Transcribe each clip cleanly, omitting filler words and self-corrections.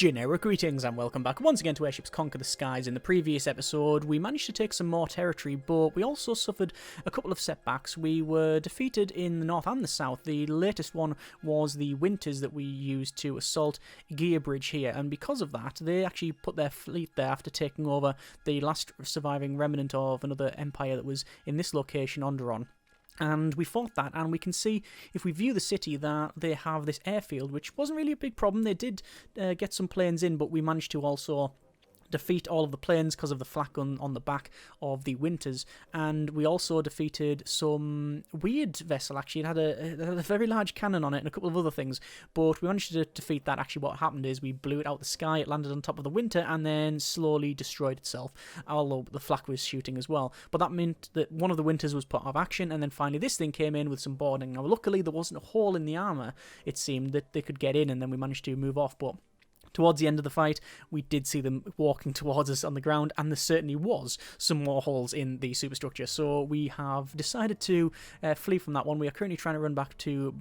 Generic greetings and welcome back once again to Airships Conquer the Skies. In the previous episode, we managed to take some more territory, but we also suffered a couple of setbacks. We were defeated in the north and the south. The latest one was the winters that we used to assault Beverage here, and because of that, they actually put their fleet there after taking over the last surviving remnant of another empire that was in this location, Onderon. And we fought that, and we can see, if we view the city, that they have this airfield, which wasn't really a big problem. They did get some planes in, but we managed to also defeat all of the planes because of the flak gun on the back of the winters. And we also defeated some weird vessel, actually. It had a very large cannon on it and a couple of other things, but we managed to defeat that. Actually, what happened is we blew it out the sky, it landed on top of the winter, and then slowly destroyed itself, although the flak was shooting as well. But that meant that one of the winters was put out of action, and then finally this thing came in with some boarding. Now, luckily, there wasn't a hole in the armour, it seemed, that they could get in, and then we managed to move off, but towards the end of the fight, we did see them walking towards us on the ground, and there certainly was some more holes in the superstructure. So we have decided to flee from that one. We are currently trying to run back to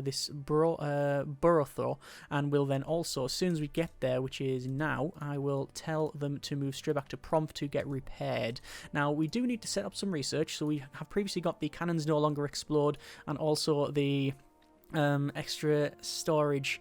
this Borothor, and we'll then also, as soon as we get there, which is now, I will tell them to move straight back to Prompt to get repaired. Now, we do need to set up some research, so we have previously got the cannons no longer explode, and also the extra storage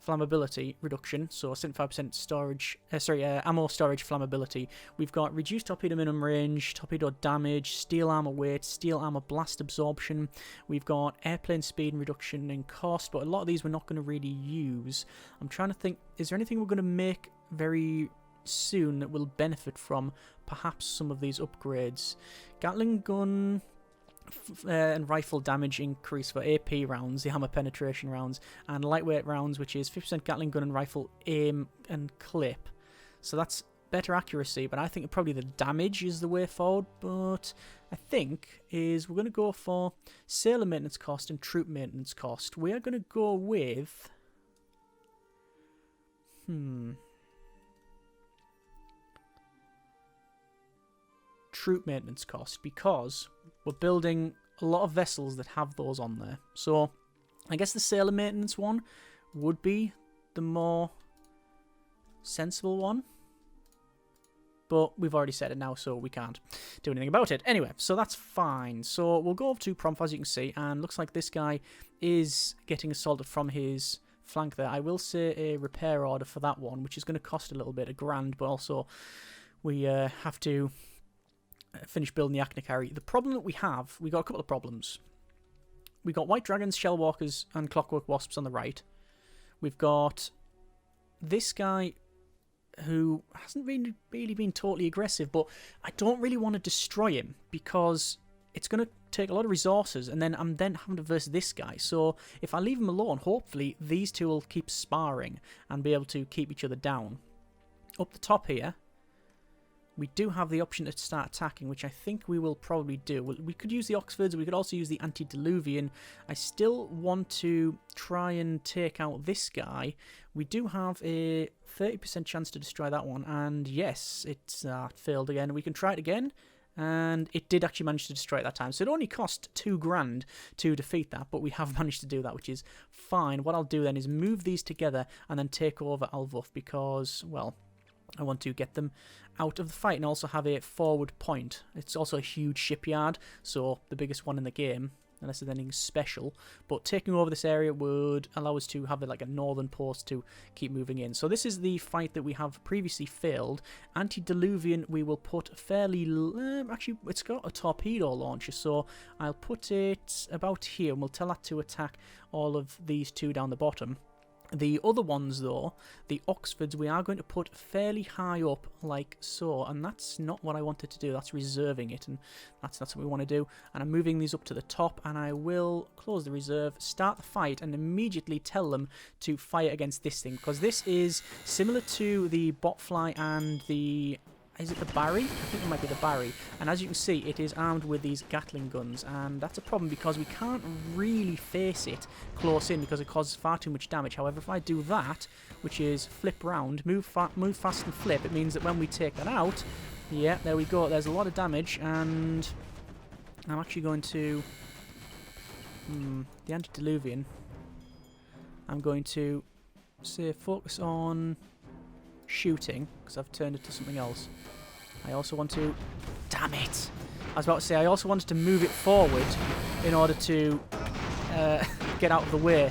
flammability reduction, so 75% storage, ammo storage flammability. We've got reduced torpedo minimum range, torpedo damage, steel armor weight, steel armor blast absorption. We've got airplane speed and reduction in cost, but a lot of these we're not going to really use. I'm trying to think, is there anything we're going to make very soon that will benefit from perhaps some of these upgrades? Gatling gun and rifle damage increase for AP rounds, the hammer penetration rounds, and lightweight rounds, which is 50% Gatling gun and rifle aim and clip. So that's better accuracy, but I think probably the damage is the way forward. But I think we're going to go for sailor maintenance cost and troop maintenance cost. We are going to go with troop maintenance cost, because we're building a lot of vessels that have those on there. So I guess the sailor maintenance one would be the more sensible one, but we've already said it now, so we can't do anything about it. Anyway, so that's fine. So we'll go over to Prompt, as you can see, and looks like this guy is getting assaulted from his flank there. I will say a repair order for that one, which is going to cost a little bit, $1,000, but also we have to finish building the Acne. The problem that we got a couple of problems. We got white dragons, shell walkers, and clockwork wasps on the right. We've got this guy who hasn't really been totally aggressive, but I don't really want to destroy him because it's going to take a lot of resources, and then I'm having to verse this guy. So if I leave him alone, hopefully these two will keep sparring and be able to keep each other down. Up the top here, we do have the option to start attacking, which I think we will probably do. We could use the Oxfords, we could also use the Antediluvian. I still want to try and take out this guy. We do have a 30% chance to destroy that one, and yes, it's failed again. We can try it again, and it did actually manage to destroy it that time. So it only cost $2,000 to defeat that, but we have managed to do that, which is fine. What I'll do then is move these together and then take over Alvuf because, well, I want to get them out of the fight and also have a forward point. It's also a huge shipyard, so the biggest one in the game, unless there's anything special. But taking over this area would allow us to have like a northern post to keep moving in. So this is the fight that we have previously failed. Antediluvian we will put fairly... actually, it's got a torpedo launcher, so I'll put it about here, and we'll tell that to attack all of these two down the bottom. The other ones, though, the Oxfords, we are going to put fairly high up, like so, and that's not what I wanted to do. That's reserving it, and that's what we want to do. And I'm moving these up to the top, and I will close the reserve, start the fight, and immediately tell them to fire against this thing, because this is similar to the Botfly and the... Is it the Barry? I think it might be the Barry. And as you can see, it is armed with these Gatling guns. And that's a problem because we can't really face it close in because it causes far too much damage. However, if I do that, which is flip round, move fast and flip, it means that when we take that out, yeah, there we go. There's a lot of damage. And I'm actually going to... the Antediluvian. I'm going to say focus on shooting, because I've turned it to something else. I also want to... Damn it! I was about to say, I also wanted to move it forward in order to get out of the way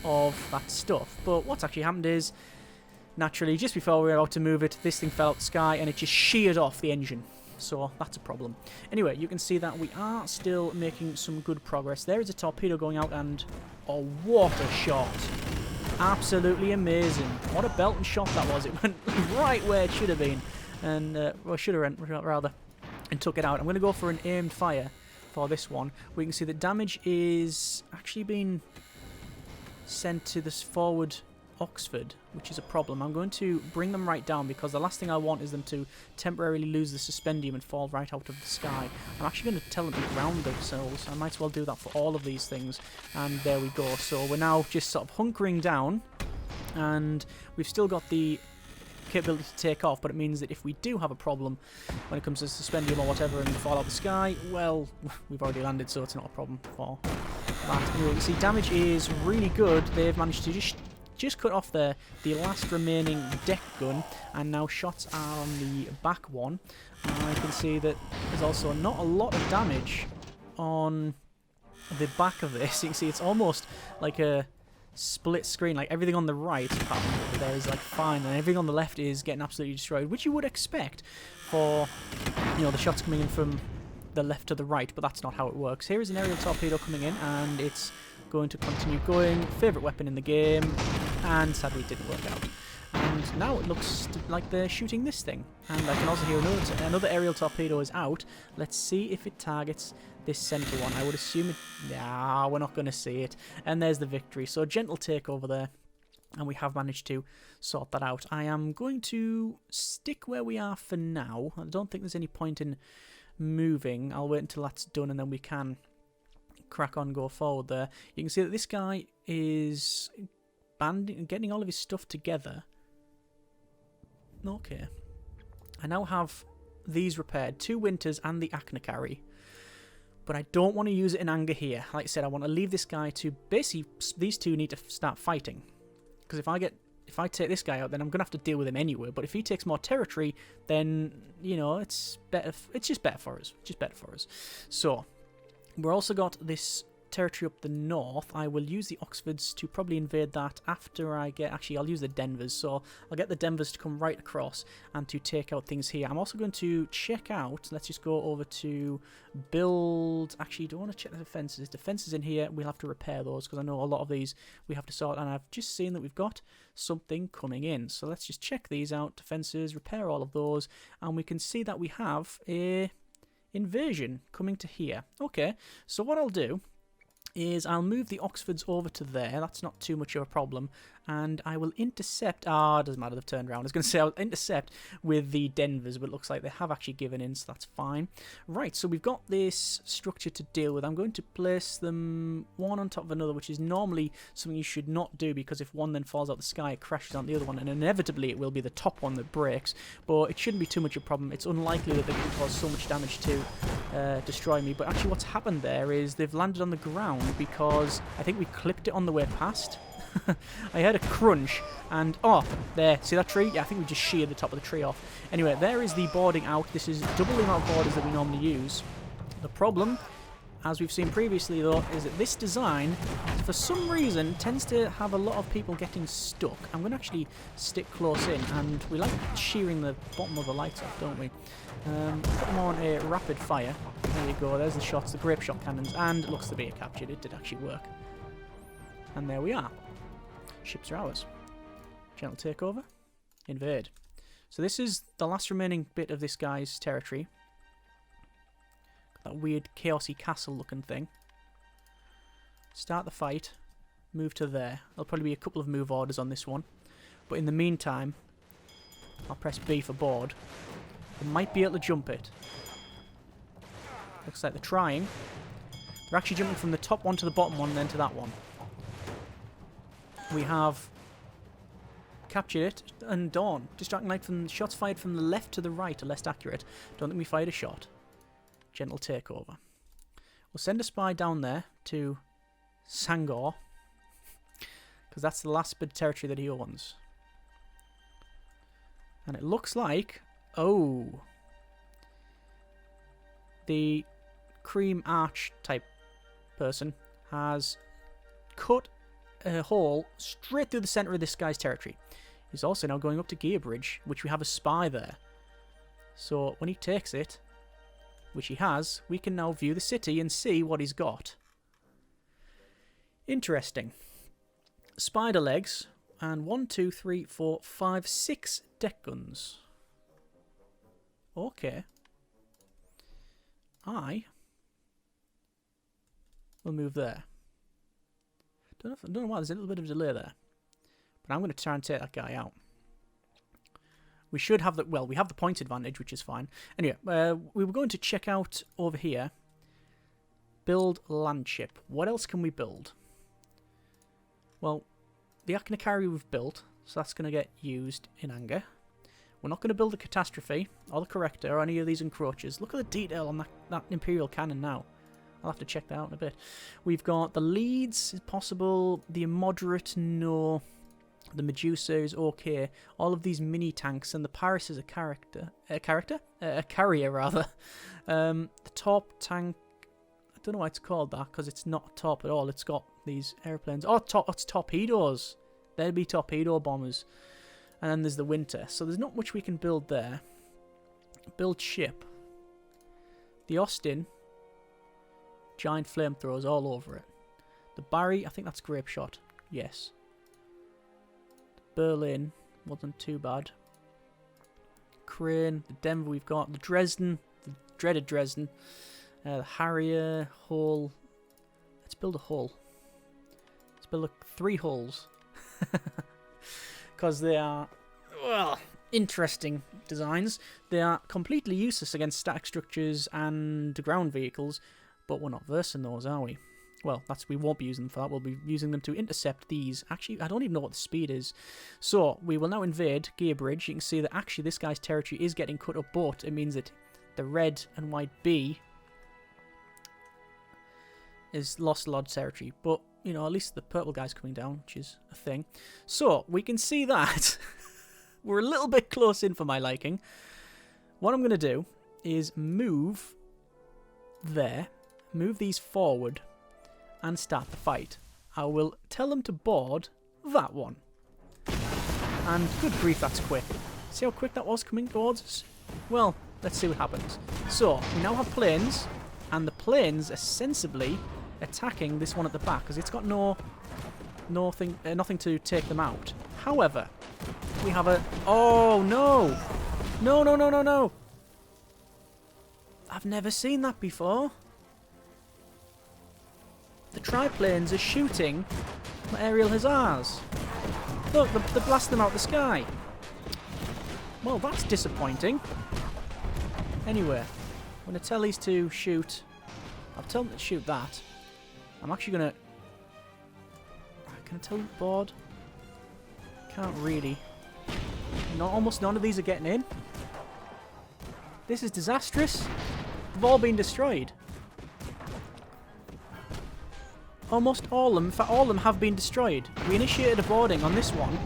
of that stuff. But what's actually happened is, naturally, just before we were about to move it, this thing fell out the sky and it just sheared off the engine. So that's a problem. Anyway, you can see that we are still making some good progress. There is a torpedo going out and... Oh, what a shot! Absolutely amazing. What a belting shot that was. It went right where it should have been. And, well, should have went, rather, and took it out. I'm going to go for an aimed fire for this one. We can see that damage is actually being sent to this forward Oxford, which is a problem. I'm going to bring them right down because the last thing I want is them to temporarily lose the suspendium and fall right out of the sky. I'm actually going to tell them to ground themselves. I might as well do that for all of these things. And there we go. So we're now just sort of hunkering down, and we've still got the capability to take off, but it means that if we do have a problem when it comes to suspendium or whatever and we fall out of the sky, well, we've already landed, so it's not a problem for that. Anyway, you can see damage is really good. They've managed to just cut off the last remaining deck gun, and now shots are on the back one. I can see that there's also not a lot of damage on the back of this. You can see it's almost like a split screen, like everything on the right apart from over there is like fine, and everything on the left is getting absolutely destroyed, which you would expect for, you know, the shots coming in from the left to the right, but that's not how it works. Here is an aerial torpedo coming in, and it's going to continue going. Favourite weapon in the game, and sadly it didn't work out. And now it looks like they're shooting this thing, and I can also hear another aerial torpedo is out. Let's see if it targets this centre one. I would assume it... Nah, we're not going to see it. And there's the victory. So gentle takeover there, and we have managed to sort that out. I am going to stick where we are for now. I don't think there's any point in moving. I'll wait until that's done, and then we can crack on, go forward there. You can see that this guy is getting all of his stuff together. Okay. I now have these repaired, 2 Winters and the Achnacary. But I don't want to use it in anger here. Like I said, I want to leave this guy to... Basically, these two need to start fighting. Because if I take this guy out, then I'm going to have to deal with him anyway. But if he takes more territory, then, you know, it's better. It's just better for us. Just better for us. So, we've also got this territory up the north. I will use the Oxfords to probably invade that after I get... Actually, I'll use the Denvers. So, I'll get the Denvers to come right across and to take out things here. I'm also going to check out... Let's just go over to build... Actually, don't want to check the defences. Defences in here, we'll have to repair those because I know a lot of these we have to sort. And I've just seen that we've got something coming in. So, let's just check these out. Defences, repair all of those. And we can see that we have a invasion coming to here. Okay, so what I'll do is I'll move the Oxfords over to there. That's not too much of a problem. And I will intercept... Ah, it doesn't matter, they've turned around. I was going to say I'll intercept with the Denvers, but it looks like they have actually given in, so that's fine. Right, so we've got this structure to deal with. I'm going to place them one on top of another, which is normally something you should not do, because if one then falls out the sky, it crashes on the other one, and inevitably it will be the top one that breaks. But it shouldn't be too much of a problem. It's unlikely that they can cause so much damage to destroy me. But actually what's happened there is they've landed on the ground because I think we clipped it on the way past. I heard a crunch, and oh, there, see that tree? Yeah, I think we just sheared the top of the tree off. Anyway, there is the boarding out. This is double the amount of boarders that we normally use. The problem, as we've seen previously though, is that this design, for some reason, tends to have a lot of people getting stuck. I'm going to actually stick close in, and we like shearing the bottom of the lights off, don't we? Put them on a rapid fire. There you go, there's the shots, the grape shot cannons, and it looks to be captured. It did actually work. And there we are. Ships are ours. Gentle takeover. Invade. So this is the last remaining bit of this guy's territory. That weird chaosy castle looking thing. Start the fight. Move to there. There'll probably be a couple of move orders on this one. But in the meantime, I'll press B for board. I might be able to jump it. Looks like they're trying. They're actually jumping from the top one to the bottom one and then to that one. We have captured it, and Dawn. Distracting light from shots fired from the left to the right are less accurate. Don't think we fired a shot. Gentle takeover. We'll send a spy down there to Sangor, because because that's the last bit of territory that he owns. And it looks like, oh, the cream arch type person has cut a hole straight through the centre of this guy's territory. He's also now going up to Beverage, which we have a spy there. So when he takes it, which he has, we can now view the city and see what he's got. Interesting. Spider legs and 1, 2, 3, 4, 5, 6 deck guns. Okay. I will move there. Don't know why there's a little bit of a delay there. But I'm going to try and take that guy out. We should have the... Well, we have the point advantage, which is fine. Anyway, we were going to check out over here. Build land ship. What else can we build? Well, the Akinakari we've built, so that's going to get used in anger. We're not going to build the Catastrophe, or the Corrector, or any of these encroachers. Look at the detail on that Imperial cannon now. I'll have to check that out in a bit. We've got the Leeds, is possible. The Immoderate, no. The Medusa is okay. All of these mini tanks, and the Paris is a carrier rather. The top tank, I don't know why it's called that, because it's not top at all. It's got these airplanes. Oh, it's torpedoes. There'd be torpedo bombers. And then there's the Winter. So there's not much we can build there. Build ship. The Austin, giant flamethrowers all over it. The Barry, I think that's grape shot. Yes. Berlin wasn't too bad. Crane, the Denver we've got. The Dresden, the dreaded Dresden. The Harrier, Hull. Let's build a hull. Let's build 3 hulls. Because they are, well, interesting designs. They are completely useless against static structures and ground vehicles, but we're not versing those, are we? Well, we won't be using them for that. We'll be using them to intercept these. Actually, I don't even know what the speed is. So, we will now invade Beverage. You can see that actually this guy's territory is getting cut up, but it means that the red and white B is lost a lot of territory. But, you know, at least the purple guy's coming down, which is a thing. So, we can see that we're a little bit close in for my liking. What I'm going to do is move there, move these forward, and start the fight. I will tell them to board that one. And good grief, that's quick. See how quick that was coming towards us? Well, let's see what happens. So, we now have planes, and the planes are sensibly attacking this one at the back, because it's got nothing to take them out. However, we have a... Oh, no! No, no, no, no, no! I've never seen that before. The triplanes are shooting my aerial hussars. Look, they're blasting them out the sky. Well, that's disappointing. Anyway, I'm going to tell these to shoot. I'll tell them to shoot that. I'm actually going to... Can I tell them to board? Can't really. Almost none of these are getting in. This is disastrous. They've all been destroyed. Almost all of them, in fact all of them have been destroyed. We initiated a boarding on this one,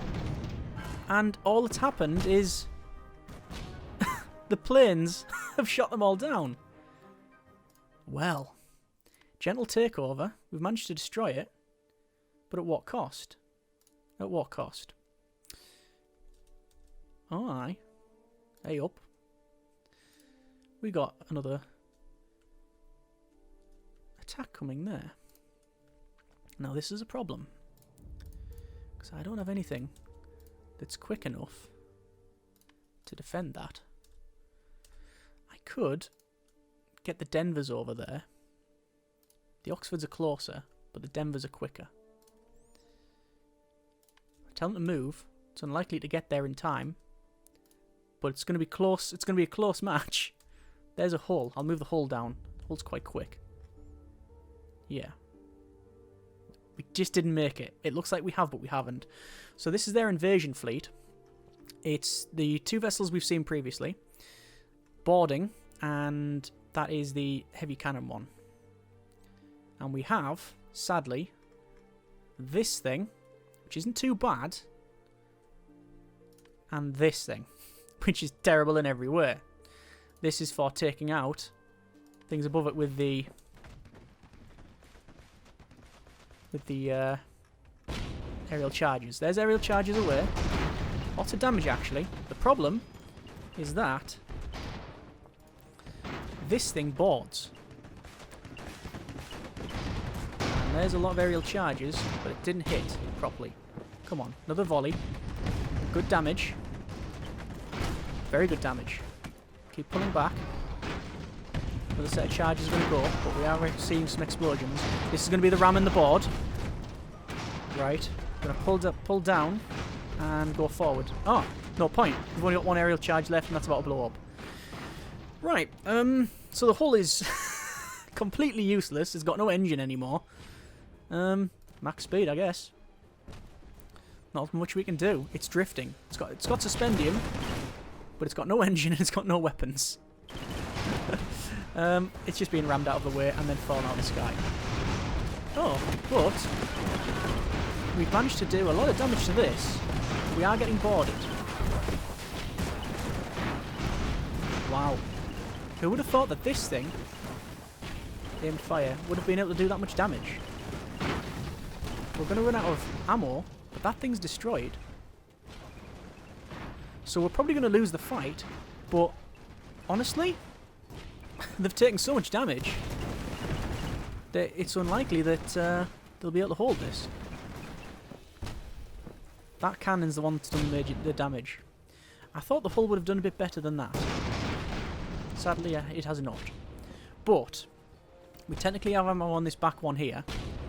and all that's happened is the planes have shot them all down. Well, gentle takeover. We've managed to destroy it, but at what cost? At what cost? Oh, aye. Hey up. We got another attack coming there. Now this is a problem, because I don't have anything that's quick enough to defend that. I could get the Denvers over there. The Oxfords are closer, but the Denvers are quicker. I tell them to move. It's unlikely to get there in time, but it's going to be close. It's going to be a close match. There's a hull. I'll move the hull down. The hull's quite quick. Yeah. We just didn't make it. It looks like we have, but we haven't. So this is their invasion fleet. It's the 2 vessels we've seen previously. Boarding, and that is the heavy cannon one. And we have, sadly, this thing, which isn't too bad, and this thing, which is terrible in every way. This is for taking out things above it with the aerial charges. There's aerial charges away. Lots of damage, actually. The problem is that this thing boards. And there's a lot of aerial charges, but it didn't hit properly. Come on, another volley. Good damage. Very good damage. Keep pulling back. Another set of charges are going to go, but we are seeing some explosions. This is going to be the ram in the board. Right. Going to pull down and go forward. Oh, no point. We've only got one aerial charge left, and that's about to blow up. Right. So the hull is completely useless. It's got no engine anymore. Max speed, I guess. Not much we can do. It's drifting. It's got suspendium, but it's got no engine and it's got no weapons. It's just being rammed out of the way and then fallen out of the sky. Oh, but we've managed to do a lot of damage to this. We are getting boarded. Wow. Who would have thought that this thing, aimed fire, would have been able to do that much damage? We're going to run out of ammo, but that thing's destroyed. So we're probably going to lose the fight, but honestly, they've taken so much damage that it's unlikely that they'll be able to hold this. That cannon's the one that's done the damage. I thought the hull would have done a bit better than that. Sadly, it has not. But we technically have ammo on this back one here.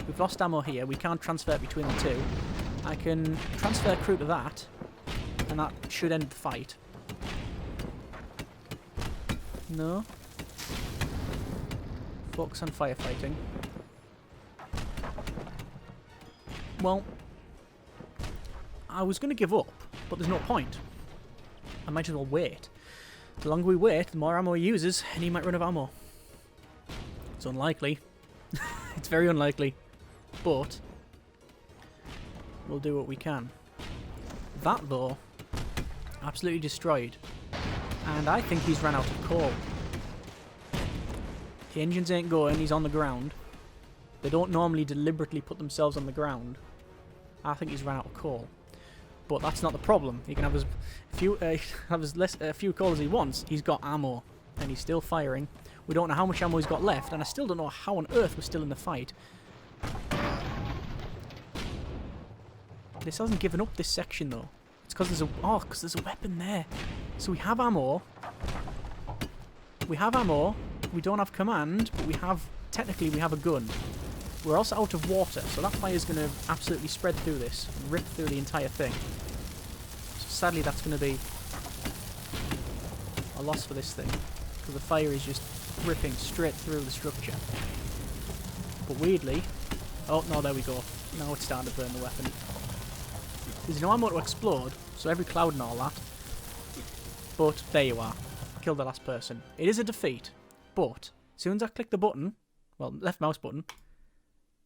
We've lost ammo here. We can't transfer it between the two. I can transfer crew to that, and that should end the fight. No. Focus on firefighting. Well, I was going to give up, but there's no point. I might as well wait. The longer we wait, the more ammo he uses, and he might run out of ammo. It's unlikely. It's very unlikely. But we'll do what we can. That, though, absolutely destroyed. And I think he's run out of coal. The engines ain't going, he's on the ground. They don't normally deliberately put themselves on the ground. I think he's run out of coal. But that's not the problem. He can have as few coal as he wants. He's got ammo, and he's still firing. We don't know how much ammo he's got left, and I still don't know how on earth we're still in the fight. This hasn't given up this section though. It's because there's a weapon there. So we have ammo. We have ammo. We don't have command, but technically we have a gun. We're also out of water, so that fire is going to absolutely spread through this and rip through the entire thing. So sadly, that's going to be a loss for this thing, because the fire is just ripping straight through the structure. But weirdly, oh no, there we go. Now it's starting to burn the weapon. There's no ammo to explode, so every cloud and all that. But there you are. Killed the last person. It is a defeat, but as soon as I click the button, well, left mouse button,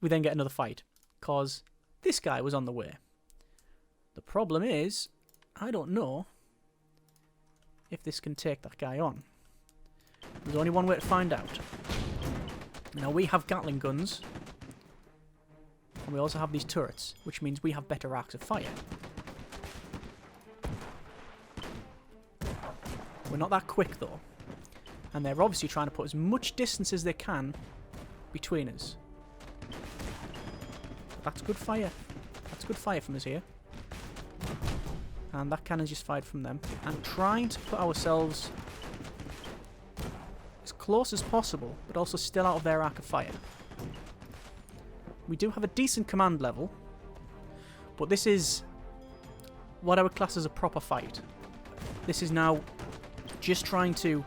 we then get another fight, because this guy was on the way. The problem is, I don't know if this can take that guy on. There's only one way to find out. Now, we have Gatling guns, and we also have these turrets, which means we have better arcs of fire. We're not that quick, though, and they're obviously trying to put as much distance as they can between us. That's good fire. That's good fire from us here. And that cannon's just fired from them. And trying to put ourselves as close as possible, but also still out of their arc of fire. We do have a decent command level, but this is what I would class as a proper fight. This is now just trying to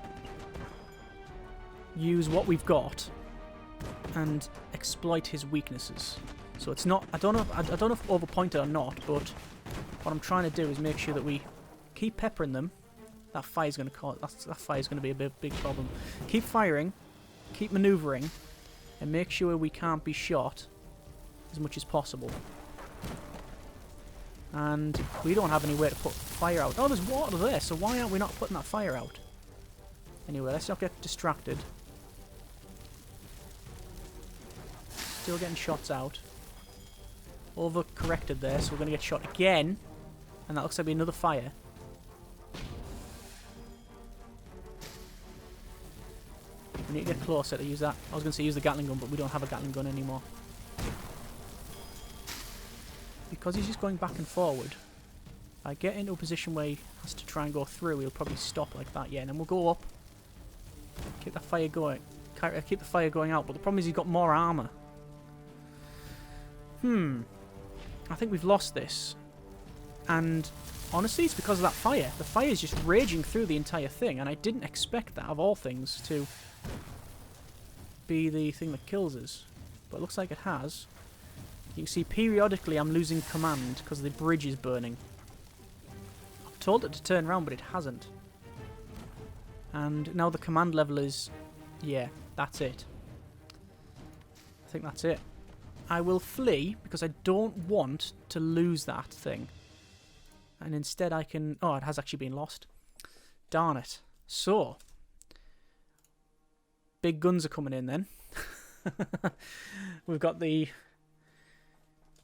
use what we've got and exploit his weaknesses. So it's not, I don't know if overpointed or not, but what I'm trying to do is make sure that we keep peppering them. That fire's going to cause, that fire's going to be a big problem. Keep firing, keep manoeuvring, and make sure we can't be shot as much as possible. And we don't have anywhere to put fire out. Oh, there's water there, so why aren't we not putting that fire out? Anyway, let's not get distracted. Still getting shots out. Overcorrected there, so we're going to get shot again. And that looks like another fire. We need to get closer to use that. I was going to say use the Gatling gun, but we don't have a Gatling gun anymore. Because he's just going back and forward, if I get into a position where he has to try and go through, he'll probably stop like that, yeah, and then we'll go up. Keep that fire going. Keep the fire going out, but the problem is he's got more armour. I think we've lost this. And honestly, it's because of that fire. The fire is just raging through the entire thing, and I didn't expect that, of all things, to be the thing that kills us. But it looks like it has. You can see periodically I'm losing command because the bridge is burning. I've told it to turn around, but it hasn't. And now the command level is... yeah, that's it. I think that's it. I will flee because I don't want to lose that thing. And instead I can... oh, it has actually been lost. Darn it. So, big guns are coming in then.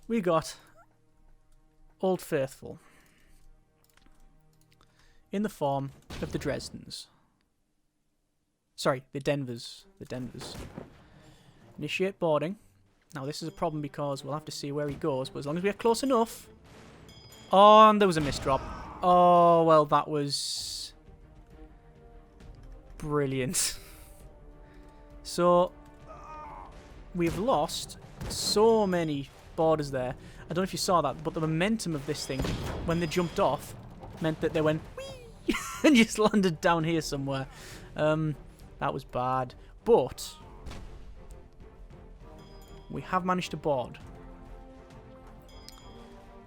We got Old Faithful in the form of the Dresdens. Sorry, the Denvers. The Denvers. Initiate boarding. Now this is a problem because we'll have to see where he goes, but as long as we get close enough... oh, and there was a misdrop. Oh, well, that was... brilliant. So, we've lost so many borders there. I don't know if you saw that, but the momentum of this thing, when they jumped off, meant that they went whee and just landed down here somewhere. That was bad. But we have managed to board,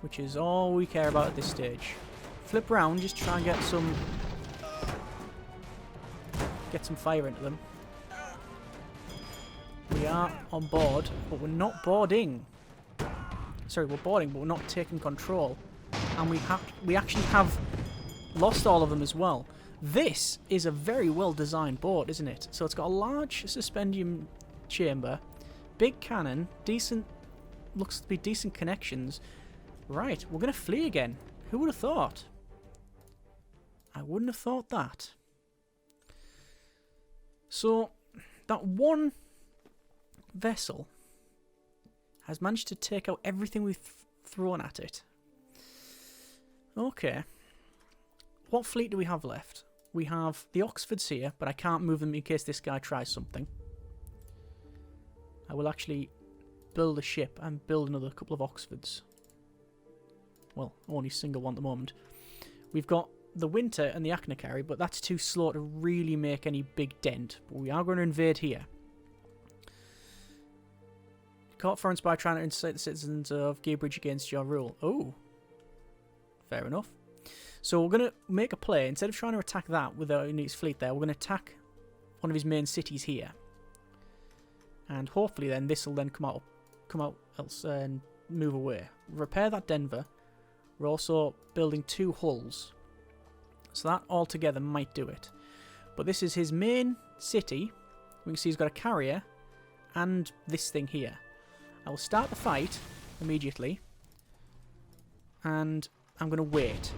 which is all we care about at this stage. Flip round, just try and get some fire into them. We are on board, but we're not boarding. Sorry, we're boarding, but we're not taking control. And we actually have lost all of them as well. This is a very well designed boat, isn't it? So it's got a large suspendium chamber, big cannon, decent, looks to be decent connections. Right, we're going to flee again. Who would have thought? I wouldn't have thought that. So, that one vessel has managed to take out everything we've thrown at it. Okay. What fleet do we have left? We have the Oxfords here, but I can't move them in case this guy tries something. I will actually build a ship and build another couple of Oxfords. Well, only single one at the moment. We've got the Winter and the Achnacary, but that's too slow to really make any big dent. But we are going to invade here. Caught foreign spy trying to incite the citizens of Beverage against your rule. Oh. Fair enough. So we're going to make a play. Instead of trying to attack that without his fleet there, we're going to attack one of his main cities here. And hopefully then this will then come out else and move away. Repair that Denver. We're also building 2 hulls. So that altogether might do it. But this is his main city. We can see he's got a carrier and this thing here. I will start the fight immediately. And I'm going to wait.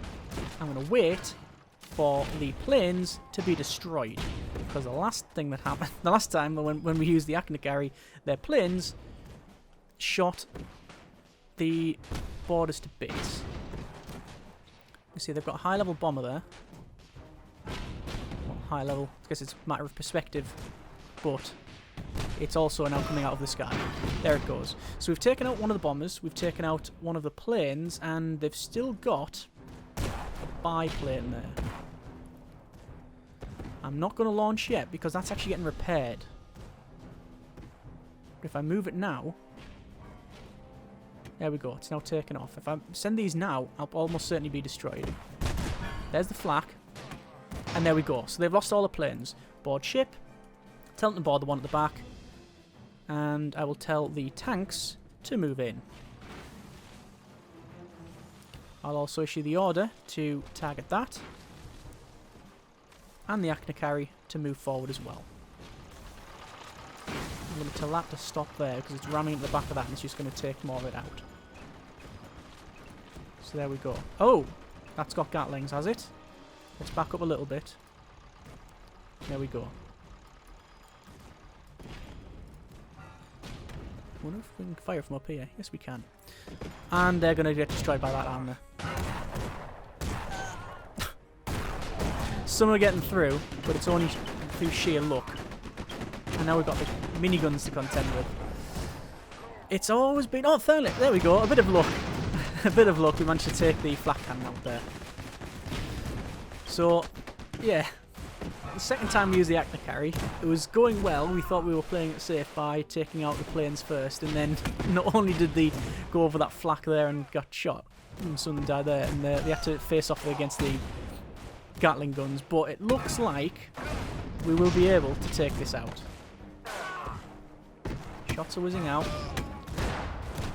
I'm going to wait for the planes to be destroyed. Because the last thing that happened, the last time when we used the Achnacary, their planes shot the borders to bits. You see they've got a high-level bomber there. Well, high level, I guess it's a matter of perspective, but it's also now coming out of the sky. There it goes. So we've taken out one of the bombers, we've taken out one of the planes, and they've still got a biplane there. I'm not going to launch yet because that's actually getting repaired. But if I move it now... there we go, it's now taken off. If I send these now, I'll almost certainly be destroyed. There's the flak. And there we go. So they've lost all the planes. Board ship. Tell them to board the one at the back. And I will tell the tanks to move in. I'll also issue the order to target that. And the Achnacari to move forward as well. I'm going to tell that to stop there because it's ramming at the back of that and it's just going to take more of it out. So there we go. Oh! That's got Gatlings, has it? Let's back up a little bit. There we go. I wonder if we can fire from up here. Yes, we can. And they're going to get destroyed by that, aren't they? Some are getting through, but it's only through sheer luck. And now we've got the miniguns to contend with. It's always been... Oh, Thorn, there we go. A bit of luck. A bit of luck. We managed to take the flak cannon out there. So, yeah. The second time we used the Achnacari, it was going well. We thought we were playing it safe by taking out the planes first, and then not only did they go over that flak there and got shot, and someone died there, and they had to face off against the Gatling guns, but it looks like we will be able to take this out. Shots are whizzing out.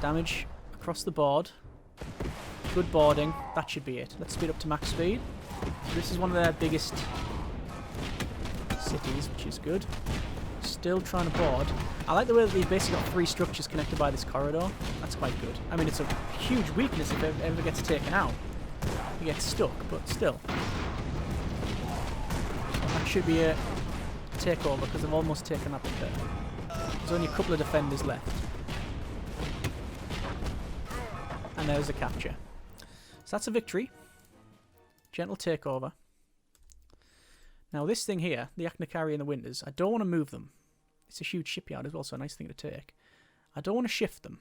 Damage across the board. Good boarding. That should be it. Let's speed up to max speed. This is one of their biggest cities, which is good. Still trying to board. I like the way that they've basically got 3 structures connected by this corridor. That's quite good. I mean, it's a huge weakness if it ever gets taken out. You get stuck, but still. That should be a takeover because I've almost taken that bit there. There's only a couple of defenders left. And there's the capture. So that's a victory. Gentle takeover. Now this thing here, the Achnacari and the Winters, I don't want to move them. It's a huge shipyard as well, so a nice thing to take. I don't want to shift them.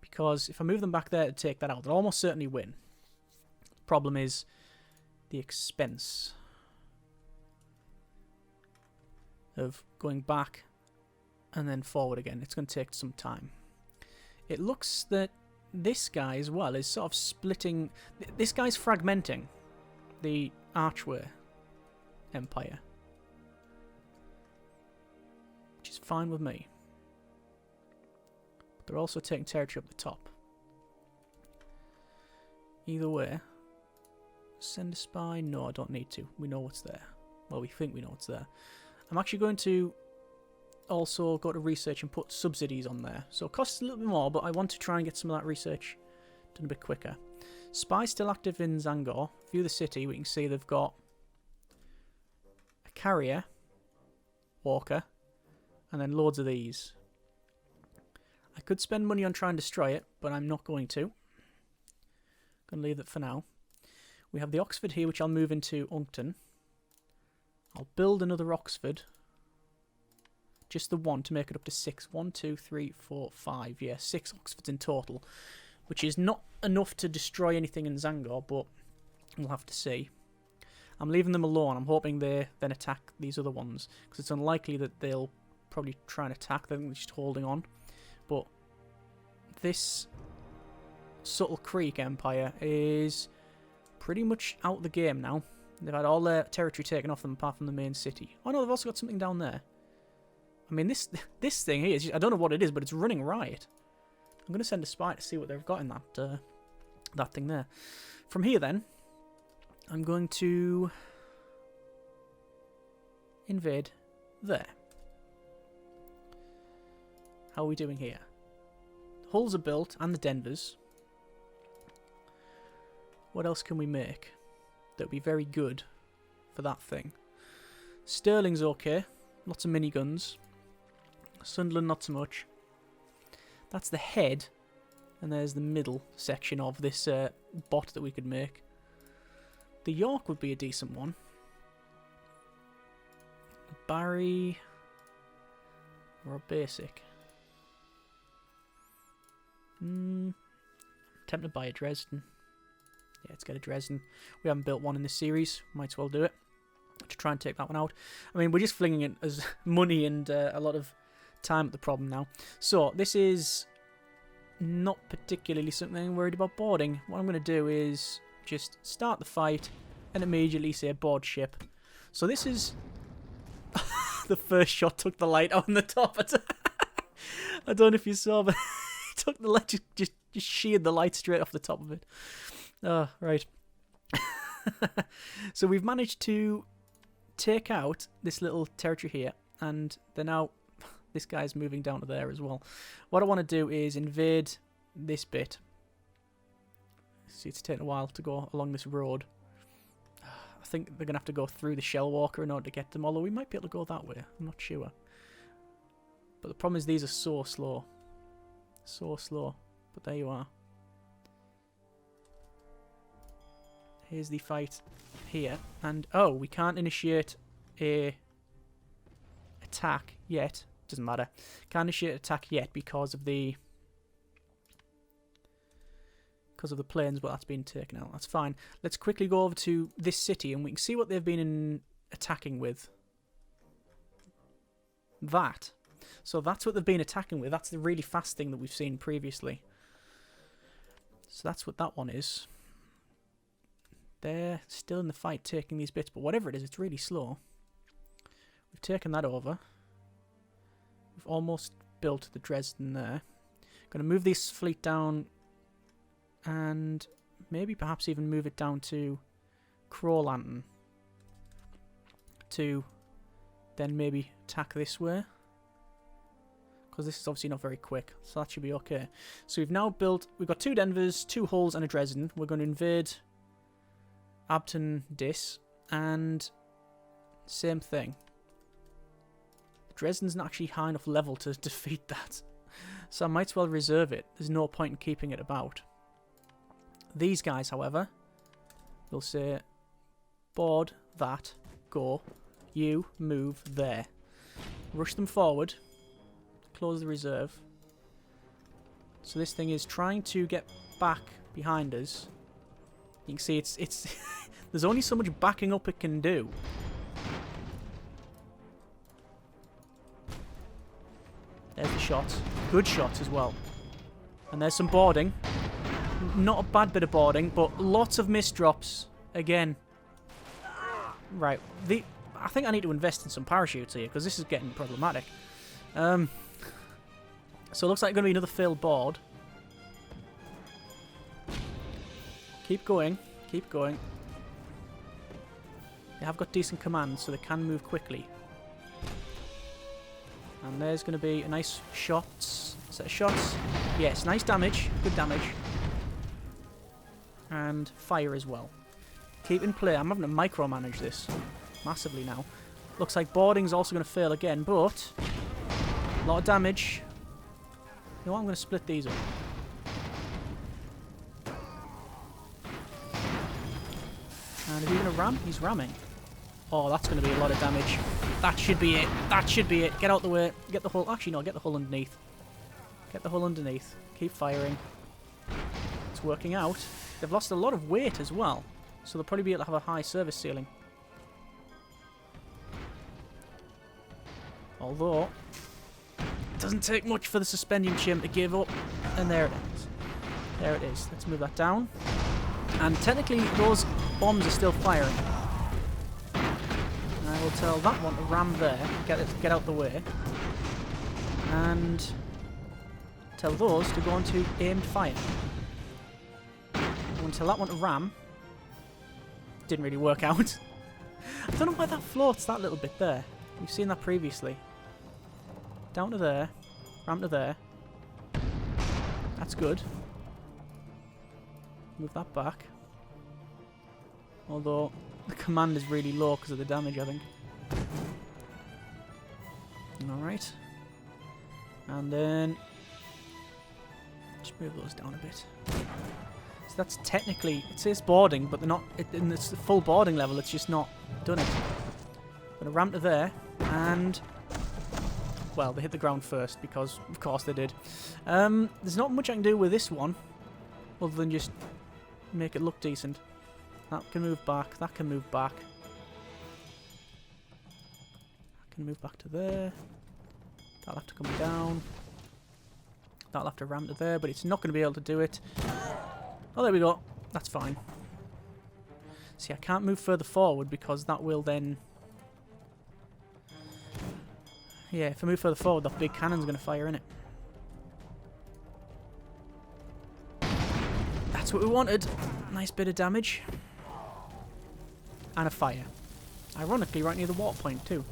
Because if I move them back there to take that out, they'll almost certainly win. The problem is the expense of going back and then forward again. It's going to take some time. It looks that this guy as well is sort of splitting... This guy's fragmenting the Archway Empire. Which is fine with me. But they're also taking territory up the top. Either way. Send a spy? No, I don't need to. We know what's there. Well, we think we know what's there. I'm actually going to also go to research and put subsidies on there. So it costs a little bit more, but I want to try and get some of that research done a bit quicker. Spy still active in Zangor. View the city. We can see they've got a carrier, walker, and then loads of these. I could spend money on trying to destroy it, but I'm not going to. Going to leave that for now. We have the Oxford here, which I'll move into Uncton. I'll build another Oxford. Just the one to make it up to 6. 1, 2, 3, 4, 5. Yeah, 6 Oxfords in total. Which is not enough to destroy anything in Zangor, but we'll have to see. I'm leaving them alone. I'm hoping they then attack these other ones. Because it's unlikely that they'll probably try and attack them. They're just holding on. But this Subtle Creek Empire is pretty much out the game now. They've had all their territory taken off them apart from the main city. Oh no, they've also got something down there. I mean, this thing here, I don't know what it is, but it's running riot. I'm going to send a spy to see what they've got in that thing there. From here, then, I'm going to invade there. How are we doing here? The hulls are built, and the Denvers. What else can we make that would be very good for that thing? Stirling's okay. Lots of miniguns. Sunderland, not so much. That's the head. And there's the middle section of this bot that we could make. The York would be a decent one. Barry. Or a basic. Tempted to buy a Dresden. Yeah, let's get a Dresden. We haven't built one in this series. Might as well do it. To try and take that one out. I mean, we're just flinging it as money and a lot of time at the problem now. So, this is not particularly something I'm worried about boarding. What I'm going to do is just start the fight and immediately say board ship. So this is... the first shot took the light on the top. I don't know if you saw, but it took the light, just Just sheared the light straight off the top of it. Oh, right. So we've managed to take out this little territory here, and they're now... This guy's moving down to there as well. What I want to do is invade this bit. See, it's taking a while to go along this road. I think they're going to have to go through the shell walker in order to get them, although we might be able to go that way. I'm not sure. But the problem is these are so slow. So slow. But there you are. Here's the fight here. And, oh, we can't initiate a attack yet. Doesn't matter. Can't initiate attack yet because of the planes, but that's been taken out. That's fine. Let's quickly go over to this city and we can see what they've been attacking with. That. So that's what they've been attacking with. That's the really fast thing that we've seen previously. So that's what that one is. They're still in the fight taking these bits, but whatever it is, it's really slow. We've taken that over. We've almost built the Dresden there. Going to move this fleet down and maybe perhaps even move it down to Crowlanton to then maybe attack this way, because this is obviously not very quick, so that should be okay. So we've now built, we've got 2 Denvers, 2 Hulls and a Dresden. We're going to invade Abton Dis, and same thing. Dresden's not actually high enough level to defeat that, so I might as well reserve it. There's no point in keeping it about. These guys, however, will say, board that, go, you move there. Rush them forward, close the reserve. So this thing is trying to get back behind us. You can see it's there's only so much backing up it can do. There's the shots. Good shots as well. And there's some boarding. Not a bad bit of boarding, but lots of misdrops again. Right. I think I need to invest in some parachutes here, because this is getting problematic. So it looks like it's going to be another failed board. Keep going. Keep going. They have got decent command, so they can move quickly. And there's going to be a nice set of shots. Yes, nice damage. Good damage. And fire as well. Keep in play. I'm having to micromanage this massively now. Looks like boarding's also going to fail again, but a lot of damage. You know what? I'm going to split these up. And is he going to ram? He's ramming. Oh, that's going to be a lot of damage. That should be it. That should be it. Get out the way. Get the hull. Actually, no. Get the hull underneath. Get the hull underneath. Keep firing. It's working out. They've lost a lot of weight as well, so they'll probably be able to have a high service ceiling. Although, it doesn't take much for the suspending chimp to give up. And there it is. There it is. Let's move that down. And technically, those bombs are still firing. And I will tell that one to ram there. Get out the way. And tell those to go into aimed fire. I will tell that one to ram. Didn't really work out. I don't know why that floats that little bit there. We've seen that previously. Down to there. Ram to there. That's good. Move that back. Although the command is really low because of the damage, I think. Alright. And then just move those down a bit. So that's technically, it says boarding, but they're not, in the full boarding level, it's just not done it. I'm going to ram to there, and well, they hit the ground first, because of course they did. There's not much I can do with this one, other than just make it look decent. That can move back, that can move back. That can move back to there. That'll have to come down. That'll have to ram to there, but it's not going to be able to do it. Oh, there we go. That's fine. See, I can't move further forward because that will then... Yeah, if I move further forward, that big cannon's going to fire in it. That's what we wanted. Nice bit of damage. And a fire. Ironically, right near the water point, too.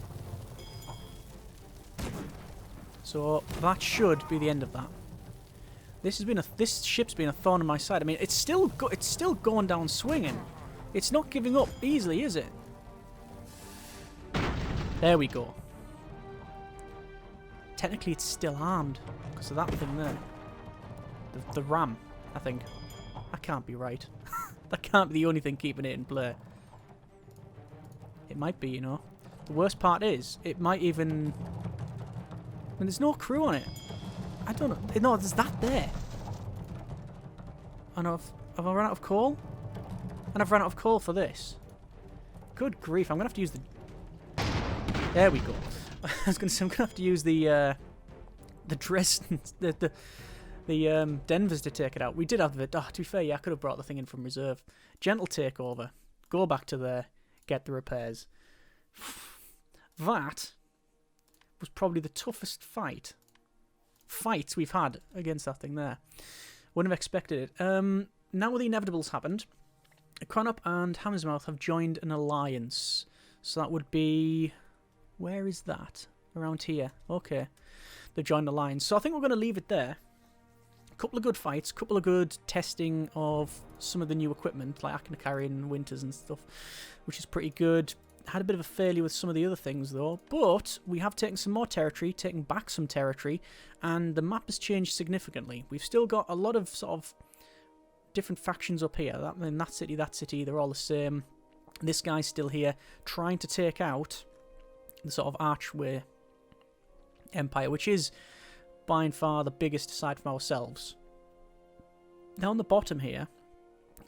So, that should be the end of that. This ship's been a thorn in my side. I mean, it's still going down swinging. It's not giving up easily, is it? There we go. Technically, it's still armed because of that thing there. The ram, I think. That can't be right. That can't be the only thing keeping it in play. It might be, you know. The worst part is, it might even... I mean, there's no crew on it. I don't know. No, there's that there. I know. Have I run out of coal? And I've run out of coal for this. Good grief! I'm gonna have to use the. There we go. I was gonna say I'm gonna have to use the Dresden, the Denvers to take it out. We did have the. Oh, to be fair, yeah, I could have brought the thing in from reserve. Gentle takeover. Go back to there. Get the repairs. That was probably the toughest fights we've had against that thing there. Wouldn't have expected it. Now the inevitables happened. Cranop and Hammersmouth have joined an alliance. So that would be... Where is that? Around here. Okay. They've joined an alliance. So I think we're going to leave it there. A couple of good fights. A couple of good testing of some of the new equipment, like Aknakari and Winters and stuff, which is pretty good. Had a bit of a failure with some of the other things, though. But we have taken some more territory, taken back some territory, and the map has changed significantly. We've still got a lot of sort of different factions up here. That city, they're all the same. This guy's still here, trying to take out the sort of Archway Empire, which is by and far the biggest aside from ourselves. Down the bottom here,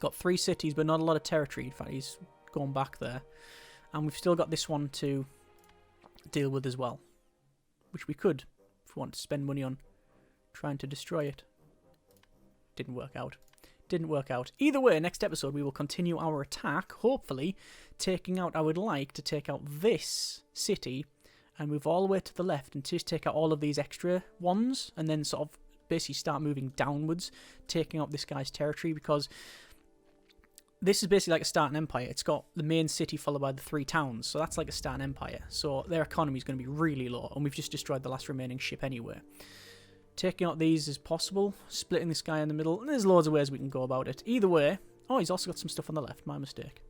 got 3 cities, but not a lot of territory. In fact, he's going back there. And we've still got this one to deal with as well, which we could, if we want to spend money on trying to destroy it. Didn't work out. Didn't work out. Either way, next episode we will continue our attack, hopefully taking out, I would like to take out this city and move all the way to the left and just take out all of these extra ones and then sort of basically start moving downwards, taking out this guy's territory, because this is basically like a starting empire. It's got the main city followed by the 3 towns, so that's like a starting empire. So their economy is going to be really low, and we've just destroyed the last remaining ship anyway. Taking out these is possible, splitting this guy in the middle, and there's loads of ways we can go about it. Either way, oh, he's also got some stuff on the left, my mistake.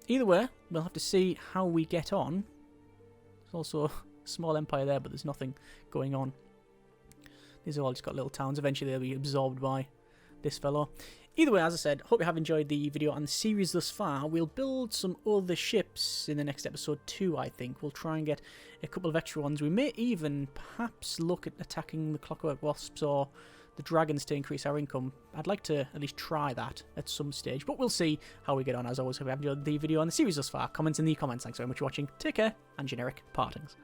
Either way, we'll have to see how we get on. There's also a small empire there, but there's nothing going on. These are all just got little towns. Eventually they'll be absorbed by this fellow. Either way, as I said, hope you have enjoyed the video and the series thus far. We'll build some other ships in the next episode too, I think. We'll try and get a couple of extra ones. We may even perhaps look at attacking the Clockwork Wasps or the Dragons to increase our income. I'd like to at least try that at some stage, but we'll see how we get on. As always, hope you have enjoyed the video and the series thus far. Comments in the comments. Thanks very much for watching. Take care, and generic partings.